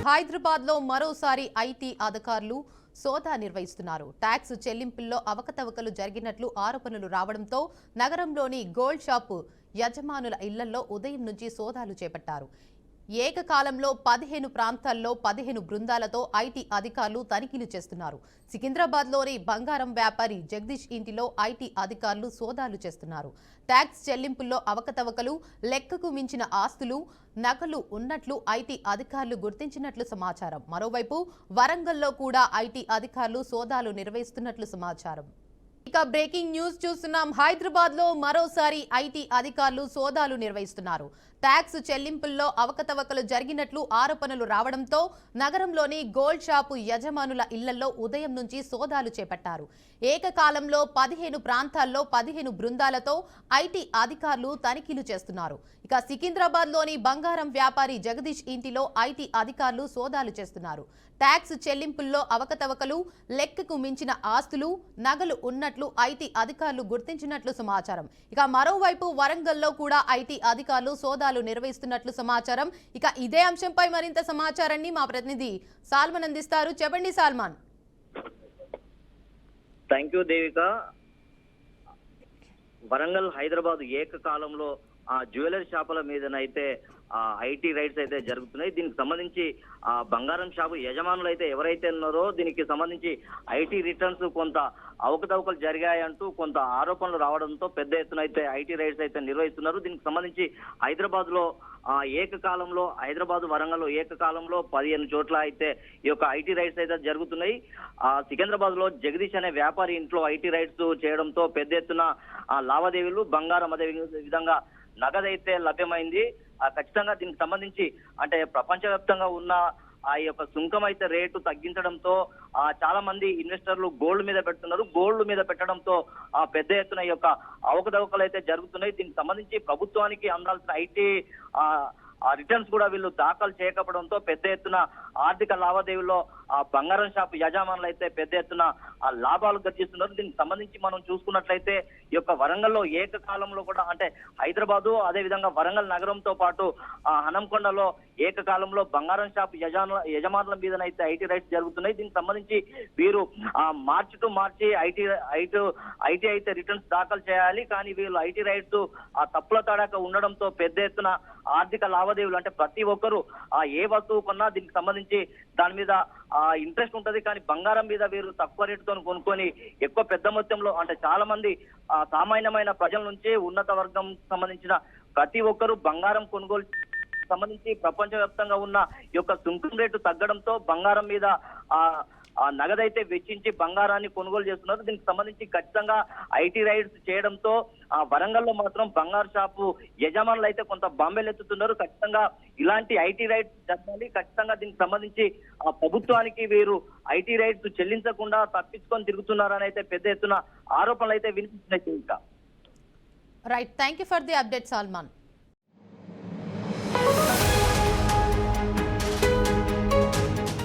హైదరాబాద్ లో మరోసారి ఐటీ అధికారులు సోదా నిర్వహిస్తున్నారు. ట్యాక్స్ చెల్లింపుల్లో అవకతవకలు జరిగినట్లు ఆరోపణలు రావడంతో నగరంలోని గోల్డ్ షాపు యజమానుల ఇళ్లలో ఉదయం నుంచి సోదాలు చేపట్టారు. ఏకకాలంలో 15 ప్రాంతాల్లో 15 బృందాలతో ఐటీ అధికారులు తనిఖీలు చేస్తున్నారు. సికింద్రాబాద్లోని బంగారం వ్యాపారి జగదీష్ ఇంటిలో ఐటీ అధికారులు సోదాలు చేస్తున్నారు. ట్యాక్స్ చెల్లింపుల్లో అవకతవకలు, లెక్కకు మించిన ఆస్తులు, నగలు ఉన్నట్లు ఐటీ అధికారులు గుర్తించినట్లు సమాచారం. మరోవైపు వరంగల్లో కూడా ఐటీ అధికారులు సోదాలు నిర్వహిస్తున్నట్లు సమాచారం. ఇక బ్రేకింగ్ న్యూస్ చూస్తున్నాం. హైదరాబాద్ లో మరోసారి ఐటీ అధికారులు సోదాలు నిర్వహిస్తున్నారు. ట్యాక్స్ చెల్లింపుల్లో అవకతవకలు జరిగినట్లు ఆరోపణలు రావడంతో నగరంలోని గోల్డ్ షాపు యజమానుల ఇళ్లలో ఉదయం నుంచి సోదాలు చేపట్టారు. ఏకకాలంలో 15 ప్రాంతాల్లో 15 బృందాలతో ఐటీ అధికారులు తనిఖీలు చేస్తున్నారు. ఇక సికింద్రాబాద్ లోని బంగారం వ్యాపారి జగదీష్ ఇంటిలో ఐటీ అధికారులు సోదాలు చేస్తున్నారు. ట్యాక్స్ చెల్లింపుల్లో అవకతవకలు, లెక్కకు మించిన ఆస్తులు, నగలు ఉన్నట్లు ఐటీ అధికారులు గుర్తించినట్లు సమాచారం. ఇక మరోవైపు వరంగల్లో కూడా ఐటీ అధికారులు సోదాలు నిర్వహిస్తున్నట్లు సమాచారం. ఇక ఇదే అంశంపై మరింత సమాచారాన్ని మా ప్రతినిధి సాల్మన్ అందిస్తారు. చెప్పండి సాల్మాన్. Thank you Devika. వరంగల్ హైదరాబాద్ ఏకకాలంలో జ్యువెలరీ షాపుల మీదనైతే ఐటీ రైడ్స్ అయితే జరుగుతున్నాయి. దీనికి సంబంధించి బంగారం షాపు యజమానులు అయితే ఎవరైతే ఉన్నారో దీనికి సంబంధించి ఐటీ రిటర్న్స్ కొంత అవకతవకలు జరిగాయంటూ కొంత ఆరోపణలు రావడంతో పెద్ద ఎత్తున అయితే ఐటీ రైడ్స్ అయితే నిర్వహిస్తున్నారు. దీనికి సంబంధించి హైదరాబాద్ లో ఏకకాలంలో వరంగల్ ఏకకాలంలో 15 చోట్ల అయితే ఈ యొక్క ఐటీ రైడ్స్ అయితే జరుగుతున్నాయి. సికింద్రాబాద్ లో జగదీష్ అనే వ్యాపారి ఇంట్లో ఐటీ రైడ్స్ చేయడంతో పెద్ద ఎత్తున లావాదేవీలు, బంగారం అదే విధంగా నగదైతే లభ్యమైంది. ఖచ్చితంగా దీనికి సంబంధించి అంటే ప్రపంచవ్యాప్తంగా ఉన్న ఆ యొక్క సుంకం అయితే రేటు తగ్గించడంతో చాలా మంది ఇన్వెస్టర్లు గోల్డ్ మీద పెడుతున్నారు. గోల్డ్ మీద పెట్టడంతో పెద్ద ఎత్తున ఈ యొక్క అవకతవకలు అయితే జరుగుతున్నాయి. దీనికి సంబంధించి ప్రభుత్వానికి అందాల్సిన ఐటీ రిటర్న్స్ కూడా వీళ్ళు దాఖలు చేయకపోవడంతో పెద్ద ఎత్తున ఆర్థిక లావాదేవీల్లో బంగారం షాపు యజమానులు అయితే పెద్ద ఎత్తున లాభాలు గర్జిస్తున్నారు. దీనికి సంబంధించి మనం చూసుకున్నట్లయితే ఈ యొక్క వరంగల్లో ఏకకాలంలో కూడా అంటే హైదరాబాదు అదే విధంగా వరంగల్ నగరంతో పాటు హనంకొండలో ఏకకాలంలో బంగారం షాపు యజమానుల మీదనైతే ఐటీ రైట్స్ జరుగుతున్నాయి. దీనికి సంబంధించి వీరు మార్చి టు మార్చి ఐటీ అయితే రిటర్న్స్ దాఖలు చేయాలి. కానీ వీళ్ళు ఐటీ రైట్స్ తప్పుల తడాక ఉండడంతో పెద్ద ఎత్తున ఆర్థిక లావాదేవీలు అంటే ప్రతి ఒక్కరు ఏ వస్తువు కొన్నా దీనికి సంబంధించి దాని మీద ఇంట్రెస్ట్ ఉంటది. కానీ బంగారం మీద వీరు తక్కువ రేటుతో కొనుక్కొని ఎక్కువ పెద్ద మొత్తంలో అంటే చాలా మంది సామాన్యమైన ప్రజల నుంచి ఉన్నత వర్గం సంబంధించిన ప్రతి ఒక్కరు బంగారం కొనుగోలు సంబంధించి ప్రపంచవ్యాప్తంగా ఉన్న ఈ యొక్క సుంకం రేటు తగ్గడంతో బంగారం మీద నగదైతే వెచ్చించి బంగారాన్ని కొనుగోలు చేస్తున్నారు. దీనికి సంబంధించి ఖచ్చితంగా ఐటీ రైడ్స్ చేయడంతో వరంగల్లో మాత్రం బంగారు షాపు యజమానులు అయితే కొంత బాంబేలెత్తుతున్నారు. ఖచ్చితంగా ఇలాంటి ఐటీ రైడ్స్ జరగాలి. ఖచ్చితంగా దీనికి సంబంధించి ప్రభుత్వానికి వీరు ఐటీ రైడ్స్ చెల్లించకుండా తప్పించుకొని తిరుగుతున్నారని అయితే పెద్ద ఎత్తున ఆరోపణలు అయితే వినిపిస్తున్నాయి. ఇంకా right, thank you for the update Salman.